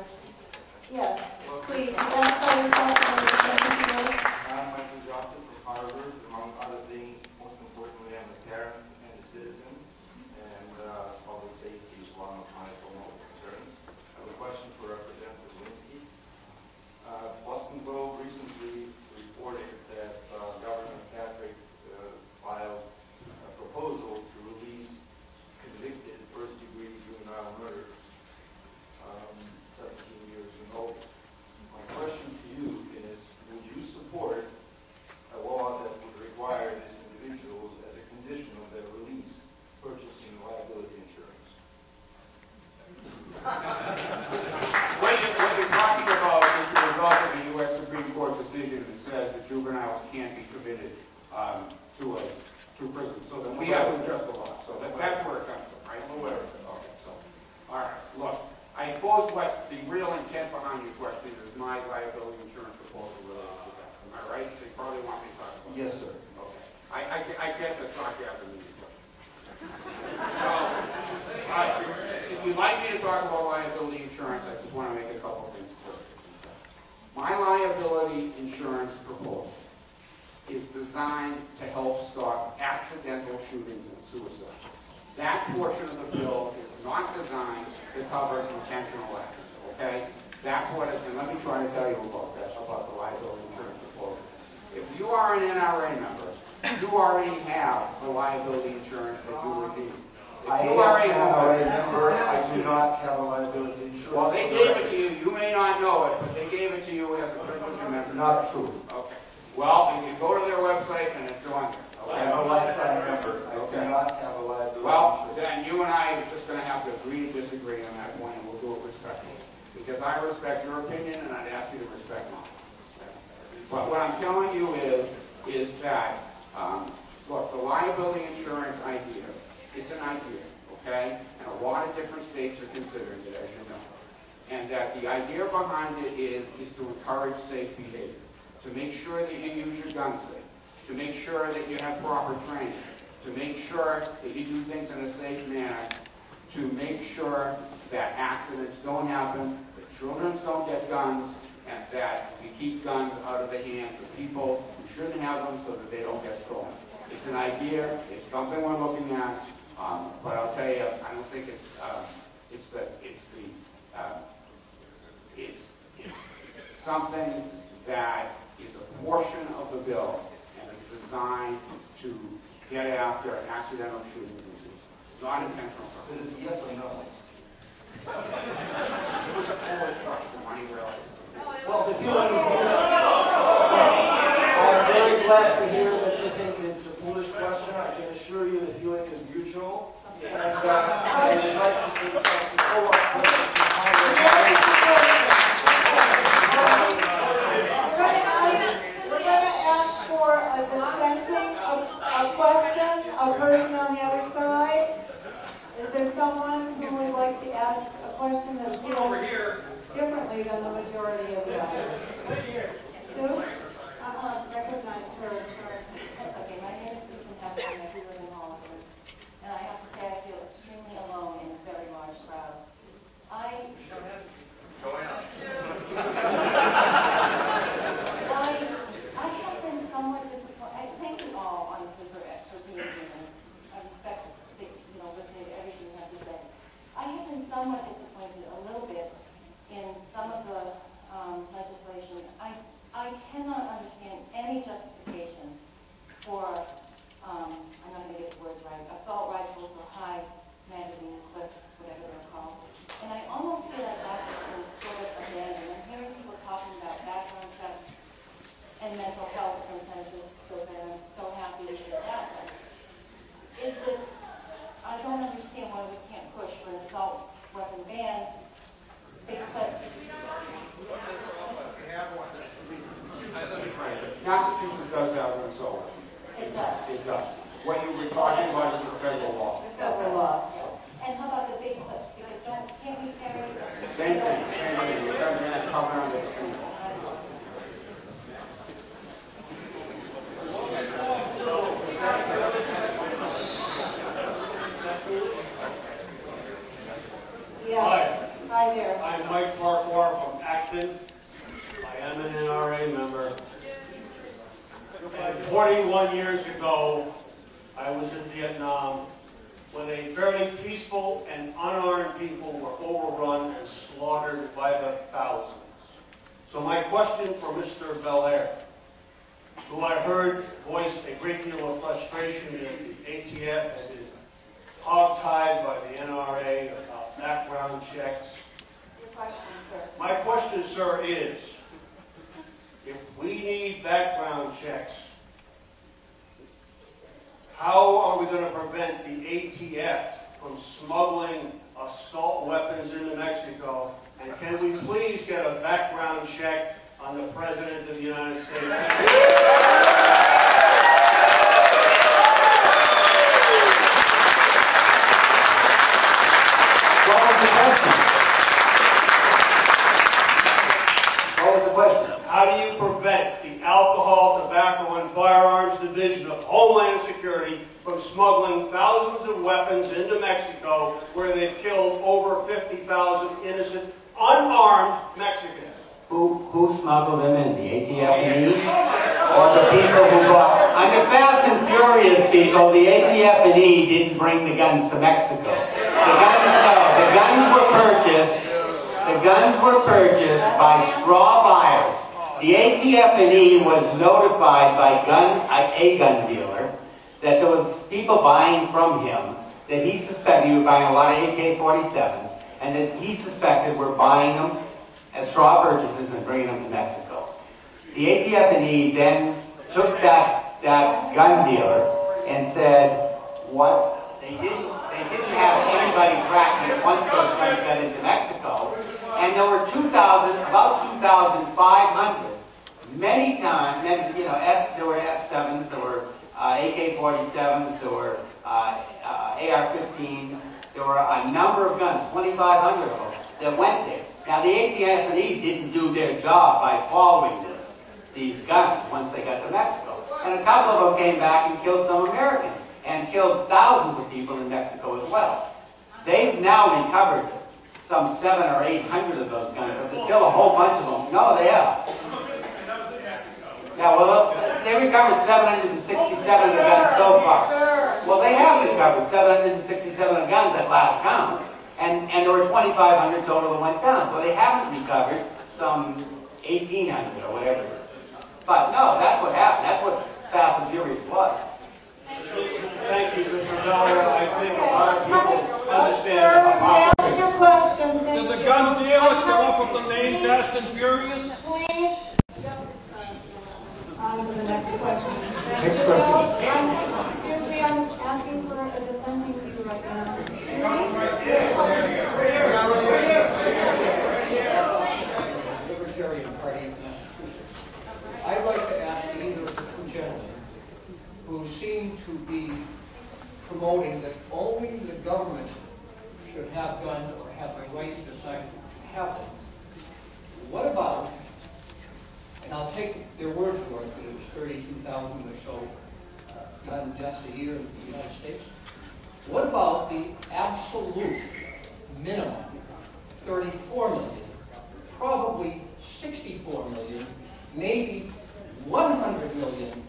Yes, please, identify yourself and your second. I'm Michael Johnson from Harvard. Among other things, most importantly, I'm a parent and a citizen, and public safety is one of my foremost concerns. I have a question for Representative Linsky. Boston Globe recently reported that Governor Fitzpatrick filed a proposal to release convicted first-degree juvenile murder, 17 years and older. My question to you is, would you support a law that would require these individuals, as a condition of their release, purchasing liability insurance? What you're talking about is the result of the U.S. Supreme Court decision that says that juveniles can't be committed to prison. So then we have to adjust the law. So that's where it comes from, right? I'm aware of it. Okay, so, all right, look. I suppose what the real intent behind your question is my liability insurance proposal related to that. Am I right? So you probably want me to talk about it. Yes, sir. Okay. I get the sarcasm in your question. So, if you'd like me to talk about liability insurance, I just want to make a couple things clear. My liability insurance proposal is designed to help stop accidental shootings and suicides. That portion of the bill is not designed to cover intentional acts, okay? That's what it is. And let me try to tell you about that, about the liability insurance proposal. If you are an NRA member, you already have the liability insurance that you would need. I am an NRA member. I do not have a liability insurance. Well, they gave it to you. You may not know it, but they gave it to you as a privileged member. Not true. Okay. Well, you can go to their website and it's on there. I have a lifetime member. I do not have a liability. Well, then you and I are just going to have to agree to disagree on that point, and we'll do it respectfully. Because I respect your opinion, and I'd ask you to respect mine. But what I'm telling you is that, look, the liability insurance idea, it's an idea, okay? And a lot of different states are considering it, as you know. And that the idea behind it is to encourage safe behavior, to make sure that you use your gun safe, to make sure that you have proper training, to make sure that you do things in a safe manner, to make sure that accidents don't happen, that children don't get guns, and that we keep guns out of the hands of people who shouldn't have them so that they don't get stolen. It's an idea, it's something we're looking at, but I'll tell you, I don't think it's something that is a portion of the bill and is designed to get after accidental shootings. It's not intentional. Is it yes or no? It was a foolish question, money realized. Well, the feeling is here. I'm very glad to hear that you think it's a foolish question. I can assure you the feeling is mutual. And I would like to follow up We're going to ask for a dissenting, a question, a person on the other side. Is there someone who would like to ask a question that feels differently than the majority of the others? Sue? Recognize her. Okay, my name is Susan Handgun. I do live in Holliston. And I have to say I feel extremely alone in a very large crowd. I have been somewhat disappointed. Thank you all, honestly, for being here. I respect, listening to everything you have to say. I have been somewhat disappointed a little bit in some of the legislation. I cannot understand any justification for, I'm not going to get the words right, assault rifles or high magazine clips, whatever they're called. And I almost feel like that's been sort of abandoned. I'm hearing people talking about background checks and mental health percentages, and I'm so happy to hear that. But is this, I don't understand why we can't push for an assault weapon ban, big clips. Massachusetts does have an assault. It does. It does. What you were talking about is the federal law. The federal law. And how about the big clips? Because can't we carry... Same thing. We're going to come around to the same. Yes. Hi there. I'm Mike Farquhar from Acton. I am an NRA member. And 41 years ago, I was in Vietnam when a fairly peaceful and unarmed people were overrun and slaughtered by the thousands. So my question for Mr. Belair, who I heard voice a great deal of frustration that the ATF is hogtied by the NRA about background checks. Your question, sir. My question, sir, is, if we need background checks, how are we going to prevent the ATF from smuggling assault weapons into Mexico? And can we please get a background check on the President of the United States? How do you prevent the Alcohol, Tobacco, and Firearms Division of Homeland Security from smuggling thousands of weapons into Mexico, where they've killed over 50,000 innocent, unarmed Mexicans? Who smuggled them in? The ATF-E? Or the people who bought? Under Fast and Furious, people, the ATF-E didn't bring the guns to Mexico. The guns were purchased by straw buyers. The ATF-E was notified by a gun dealer that there was people buying from him that he suspected he was buying a lot of AK-47s, and that he suspected were buying them as straw purchases and bringing them to Mexico. The ATF-E then took that gun dealer and said, what? They didn't have anybody tracking it once those guns got into Mexico. And there were about 2,500. Many times, there were F-7s, there were AK-47s, there were AR-15s, there were a number of guns, 2,500 of them, that went there. Now, the AT&T didn't do their job by following these guns once they got to Mexico. And a couple of them came back and killed some Americans, and killed thousands of people in Mexico as well. They've now recovered some 700 or 800 of those guns, but there's still a whole bunch of them. No, they have. Yeah, well, they recovered 767 of the guns so far. Well, they have recovered 767 guns at last count, and there were 2,500 total that went down. So they haven't recovered some 1,800 or whatever it is. But no, that's what happened. That's what Fast and Furious was. Thank you, Mr. Belair. I think a lot of people understand about Ask your question. Did the gun dealer come up with the name Fast and Furious? Please. On to the next question. Next question. Excuse me, I'm asking for a dissenting view right now. Libertarian Party of Massachusetts. I'd like to ask either of the two gentlemen who seem to be promoting that only the government should have guns or have the right to decide to have them. What about, and I'll take their word for it, that it was 32,000 or so gun deaths a year in the United States. What about the absolute minimum, 34 million, probably 64 million, maybe 100 million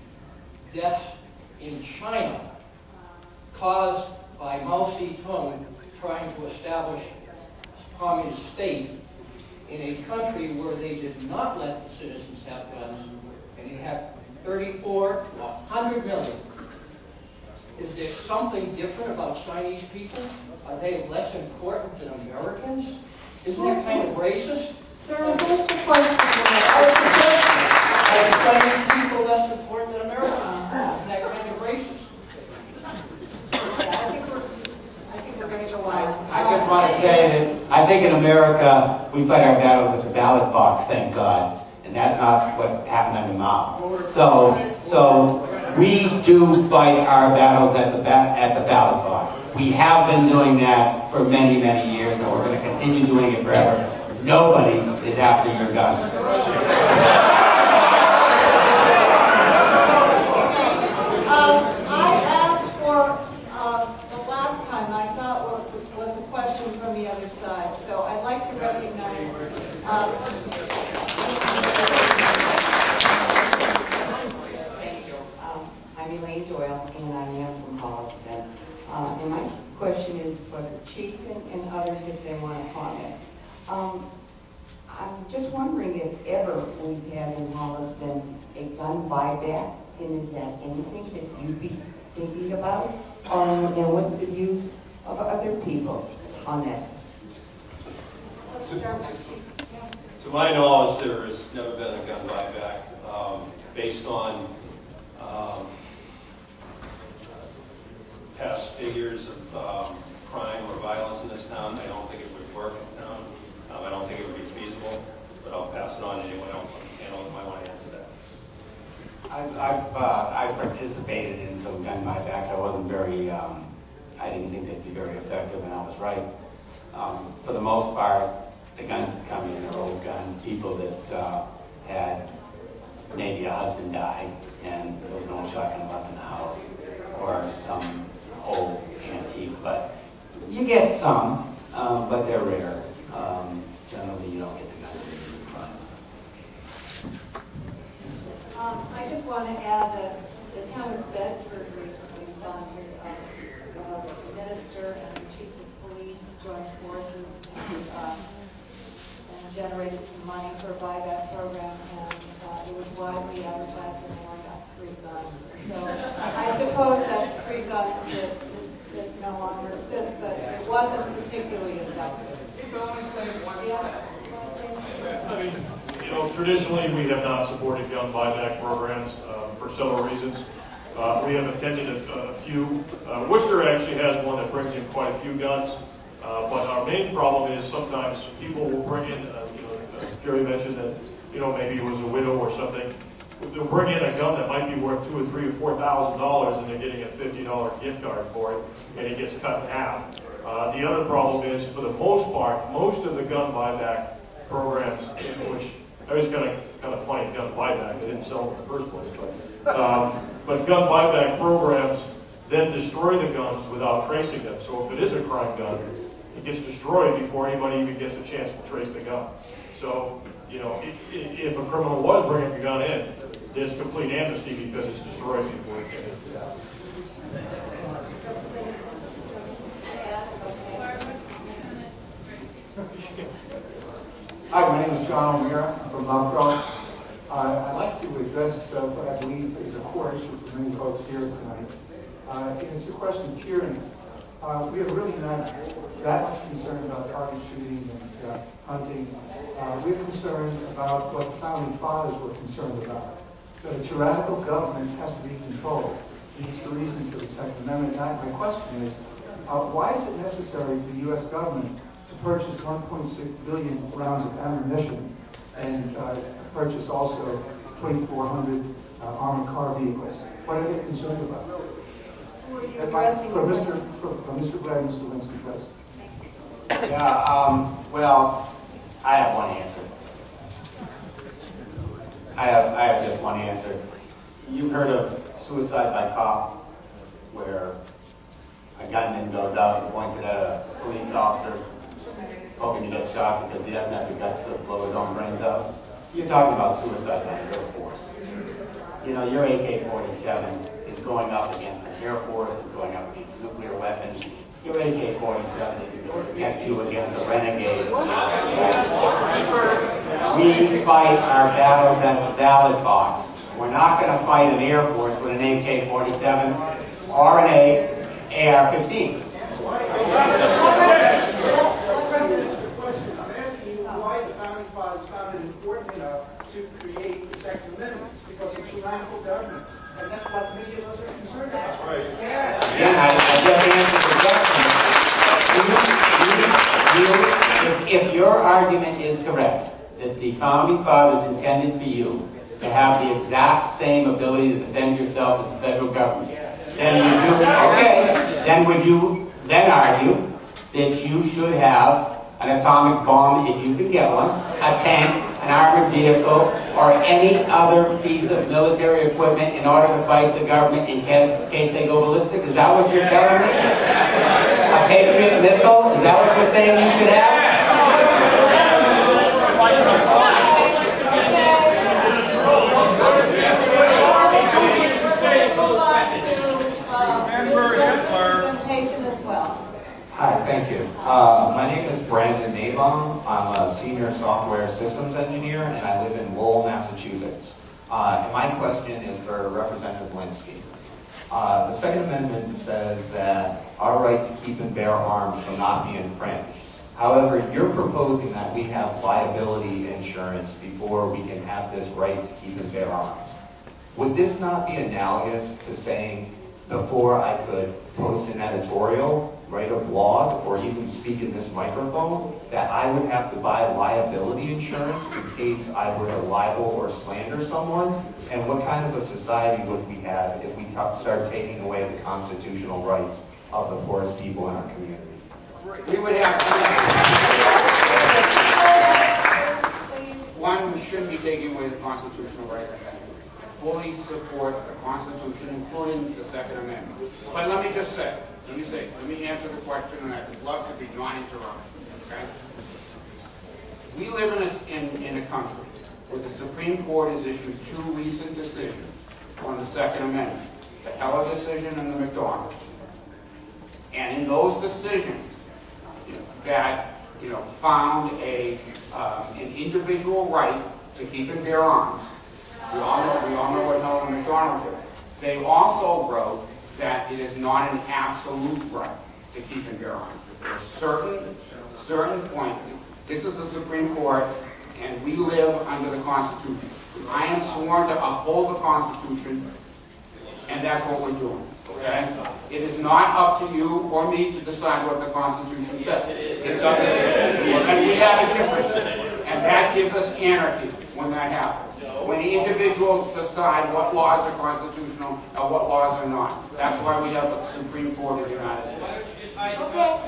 deaths in China caused by Mao Zedong trying to establish a communist state in a country where they did not let the citizens have guns, and you have 34 to 100 million. Is there something different about Chinese people? Are they less important than Americans? Isn't that kind of racist? Sir, what's the question? Are Chinese people less important than Americans? Isn't that kind of racist? I think we're going to go on. I just want to say that I think in America, we fight our battles at the ballot box, thank God. And that's not what happened under Mao. So we do fight our battles at the ballot box. We have been doing that for many, many years, and we're going to continue doing it forever. Nobody is after your guns. I asked for the last time, I thought was a question from the other side. So I'd like to recognize. Thank you. I'm Elaine Doyle, and I am from Holliston. And my question is for the chief and others if they want to comment. I'm just wondering if ever we've had in Holliston a gun buyback, and is that anything that you'd be thinking about? And what's the views of other people on that? To my knowledge, there has never been a gun buyback based on past figures of crime or violence in this town. I don't think it would work in town. I don't think it would be feasible, but I'll pass it on to anyone else on the panel who might want to answer that. I've participated in some gun buybacks. I wasn't very, I didn't think they'd be very effective, and I was right. For the most part, the guns that come in are old guns, people that had maybe a husband died and there was no shotgun left in the house, or some old antique. But you get some, but they're rare. Generally, you don't get the guns in front. I just want to add that the town of Bedford recently sponsored the minister and the chief of police joined forces and generated some money for a buyback program, and it was widely advertised, and they only got 3 guns. So I suppose that's 3 guns that no longer exist, but it wasn't particularly effective. I mean, You know, traditionally, we have not supported gun buyback programs for several reasons. We have attended a few. Worcester actually has one that brings in quite a few guns. But our main problem is sometimes people will bring in, Jerry mentioned that, maybe it was a widow or something. They'll bring in a gun that might be worth $2,000 or $3,000 or $4,000, and they're getting a $50 gift card for it, and it gets cut in half. The other problem is, for the most part, most of the gun buyback programs, in which I was kind of funny, gun buyback. They didn't sell them in the first place, but gun buyback programs then destroy the guns without tracing them. So if it is a crime gun, it gets destroyed before anybody even gets a chance to trace the gun. So, if a criminal was bringing a gun in, there's complete amnesty because it's destroyed before it gets. Hi, my name is John O'Meara. I'm from Lovegrove. I'd like to address what I believe is a core issue for many folks here tonight. It's the question of tyranny. We are really not that much concerned about target shooting and hunting. We're concerned about what the founding fathers were concerned about. That a tyrannical government has to be controlled. It's the reason for the Second Amendment. And my question is, why is it necessary for the U.S. government to purchase 1.6 billion rounds of ammunition and purchase also 2,400 armored car vehicles? What are they concerned about? From Mr. Blair and Mr. Linsky, please. Yeah, well, I have one answer. I have just one answer. You've heard of suicide by cop, where a gunman goes out and points it at a police officer, hoping to get shot because he doesn't have the guts to blow his own brains out. You're talking about suicide by the Air Force. Your AK-47 is going up against the Air Force, is going up against nuclear weapons. Your AK-47 is going to protect you against a renegade. We fight our battles at the ballot box. We're not going to fight an Air Force with an AK-47 or an AR-15. Why the founding fathers found it important enough to create the Second Amendment, because of tyrannical government. And that's what many of us are concerned about. Right. Yes. Yeah, I just answered the question. If your argument is correct, that the founding fathers intended for you to have the exact same ability to defend yourself as the federal government, then would you then argue that you should have an atomic bomb, if you could get one, a tank, an armored vehicle, or any other piece of military equipment in order to fight the government in case they go ballistic? Is that what you're telling me? A Patriot missile? Is that what you're saying you should have? Hi, thank you. My name is Brandon Nabom. I'm a senior software systems engineer, and I live in Lowell, Massachusetts. And my question is for Representative Linsky. The Second Amendment says that our right to keep and bear arms shall not be infringed. However, you're proposing that we have liability insurance before we can have this right to keep and bear arms. Would this not be analogous to saying, before I could post an editorial, write a blog, or even speak in this microphone, that I would have to buy liability insurance in case I were to libel or slander someone? And what kind of a society would we have if we start taking away the constitutional rights of the poorest people in our community? We would have one, we shouldn't be taking away the constitutional rights. I fully support the Constitution, including the Second Amendment. But let me answer the question, and I'd love to be non-interrupted. Okay? We live in a country where the Supreme Court has issued two recent decisions on the Second Amendment, the Heller decision and the McDonald. And in those decisions, that found an individual right to keep and bear arms. We all know what Heller and McDonald did. They also wrote that it is not an absolute right to keep and bear arms. There are certain points. This is the Supreme Court and we live under the Constitution. I am sworn to uphold the Constitution, and that's what we're doing, okay? It is not up to you or me to decide what the Constitution says. It's up to you. And we have a difference, and that gives us anarchy when that happens. When the individuals decide what laws are constitutional and what laws are not. That's why we have the Supreme Court of the United States. Okay,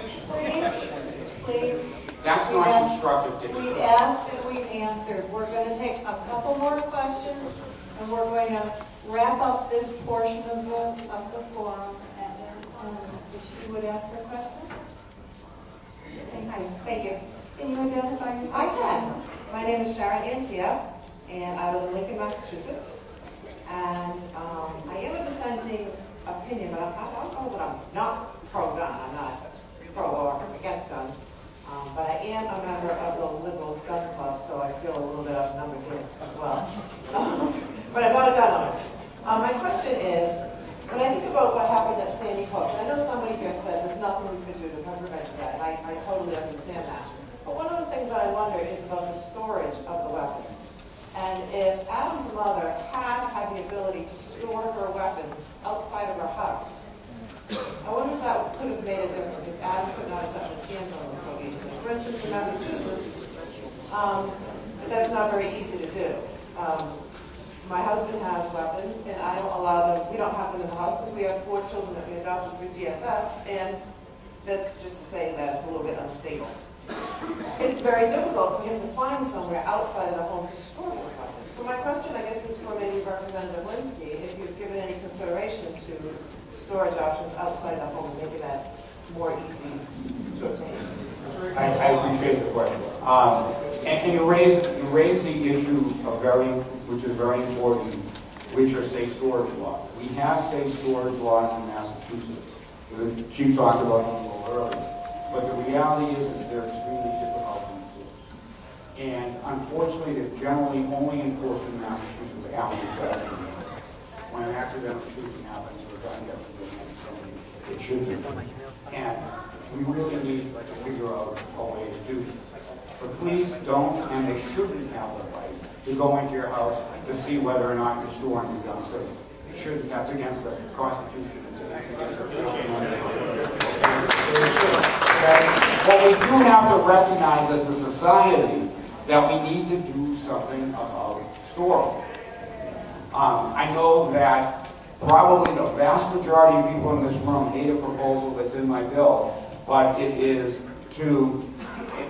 please. That's not constructive, Dick. We've asked and we've answered. We're going to take a couple more questions, and we're going to wrap up this portion of the forum. And then, if she would ask her question. Thank you. Can you identify yourself? I can. My name is Sharon Antia, and I live in Lincoln, Massachusetts. And I am a dissenting opinion, but I don't know that I'm not pro-gun. I'm not pro or against guns. But I am a member of the Liberal Gun Club, so I feel a little bit outnumbered here as well. But I bought a gun owner. My question is, when I think about what happened at Sandy Hook, and I know somebody here said there's nothing we could do to prevent that, and I totally understand that. But one of the things that I wonder is about the storage of the weapons. And if Adam's mother had the ability to store her weapons outside of her house, I wonder if that could have made a difference if Adam could not have gotten his hands on them so easily. For instance, in Massachusetts, that's not very easy to do. My husband has weapons, and I don't allow them, we don't have them in the house because we have 4 children that we adopted through DSS, and that's just saying that it's a little bit unstable. It's very difficult for him to find somewhere outside of the home to store his weapons. So my question, I guess, is for maybe Representative Linsky, if you've given any consideration to storage options outside the home, maybe that's more easy to obtain. I appreciate the question. And you raise the issue of which is very important, which are safe storage laws. We have safe storage laws in Massachusetts. The Chief talked about them a little earlier. But the reality is they're extremely difficult to enforce. And unfortunately, they're generally only enforced in Massachusetts after tragedy. When an accidental shooting happens or a gun gets into the hands of somebody, it should be. And we really need to figure out a way to do this. But please don't, and they shouldn't have the right to go into your house to see whether or not you're storing your gun safe. It shouldn't. That's against the Constitution. It's against our But we do have to recognize as a society that we need to do something about storage. I know that probably the vast majority of people in this room hate a proposal that's in my bill, but it is to,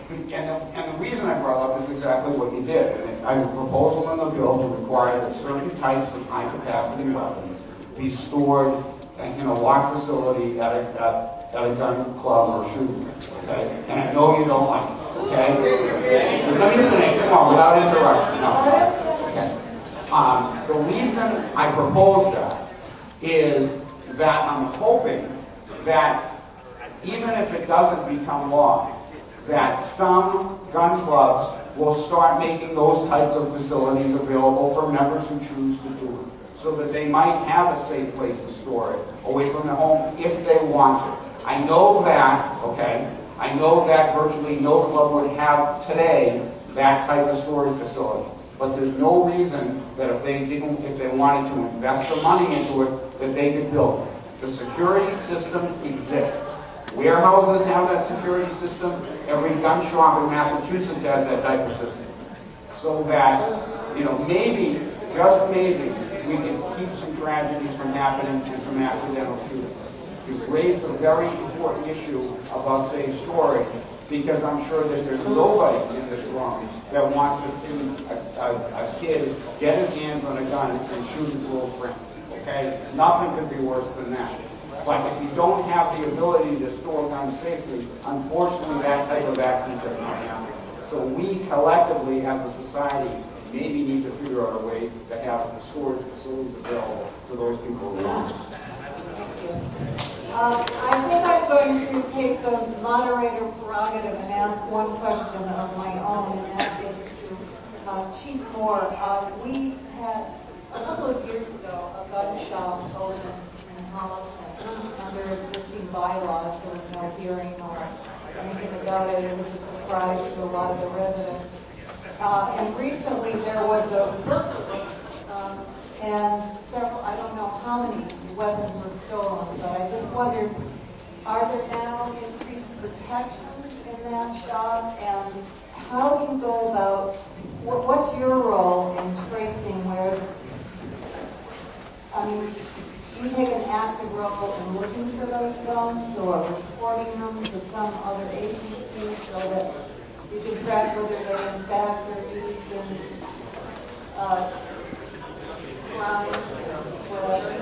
and the reason I brought up is exactly what you did. I have a proposal in the bill to require that certain types of high-capacity weapons be stored in a locked facility at a gun club or shooting range, okay? And I know you don't like it, okay? Let me finish, come on, without interrupting. No. Okay. The reason I propose that is that I'm hoping that even if it doesn't become law, that some gun clubs will start making those types of facilities available for members who choose to do it, so that they might have a safe place to store it away from the home if they want to. I know that, okay, I know that virtually no club would have today that type of storage facility. But there's no reason that if they wanted to invest some money into it, that they could build it. The security system exists. Warehouses have that security system. Every gun shop in Massachusetts has that type of system. So that, maybe, just maybe, we can keep some tragedies from happening to some accidental shootings. You've raised a very important issue about safe storage, because I'm sure that there's nobody in this room that wants to see a kid get his hands on a gun and shoot his little friend, okay? Nothing could be worse than that. But if you don't have the ability to store guns safely, unfortunately that type of accident does not happen. So we collectively, as a society, maybe need to figure out a way to have the storage facilities available to those people who want it. I think I'm going to take the moderator prerogative and ask one question of my own, and that is to Chief Moore. We had, a couple of years ago, a gun shop opened in Holliston under existing bylaws. There was no hearing or anything about it. It was a surprise to a lot of the residents. And recently there was a and several, I don't know how many weapons were stolen, but I just wondered, are there now increased protections in that shop? And how do you go about, what's your role in tracing where, I mean, do you take an active role in looking for those guns or reporting them to some other agency so that you can track whether they in fact are used in crimes or whatever?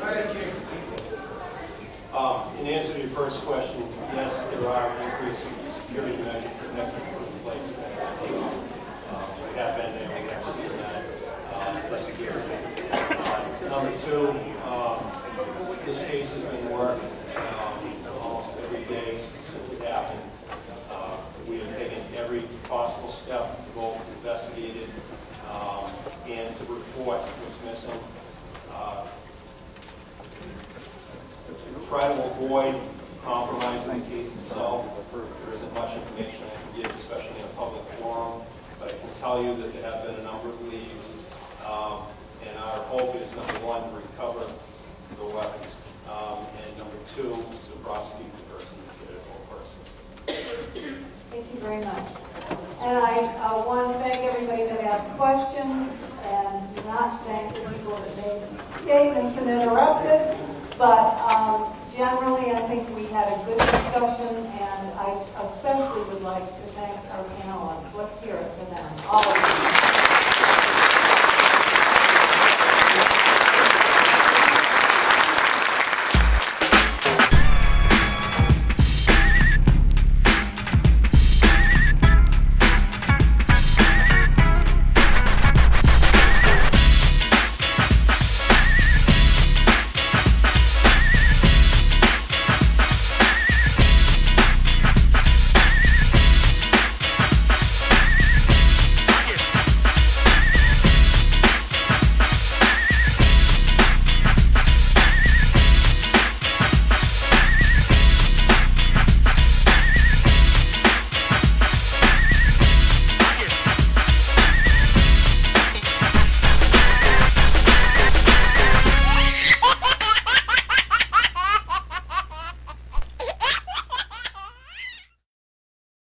In answer to your first question, yes, there are increasing security measures that have been put in place. We have been there, we have seen that this year. Number two, this case has been worked almost every day since it happened. We have taken every possible step to both investigate it and to report what's missing. To try to avoid compromising the case itself, there isn't much information I can give, especially in a public forum, but I can tell you that there have been a number of leads, and our hope is, number one, to recover the weapons, and number two, to prosecute the person who did it, or person. Thank you very much. And I want to thank everybody that asked questions, and not thank the people that made statements and interrupted. But generally, I think we had a good discussion, and I especially would like to thank our panelists. Let's hear it for them, all of them.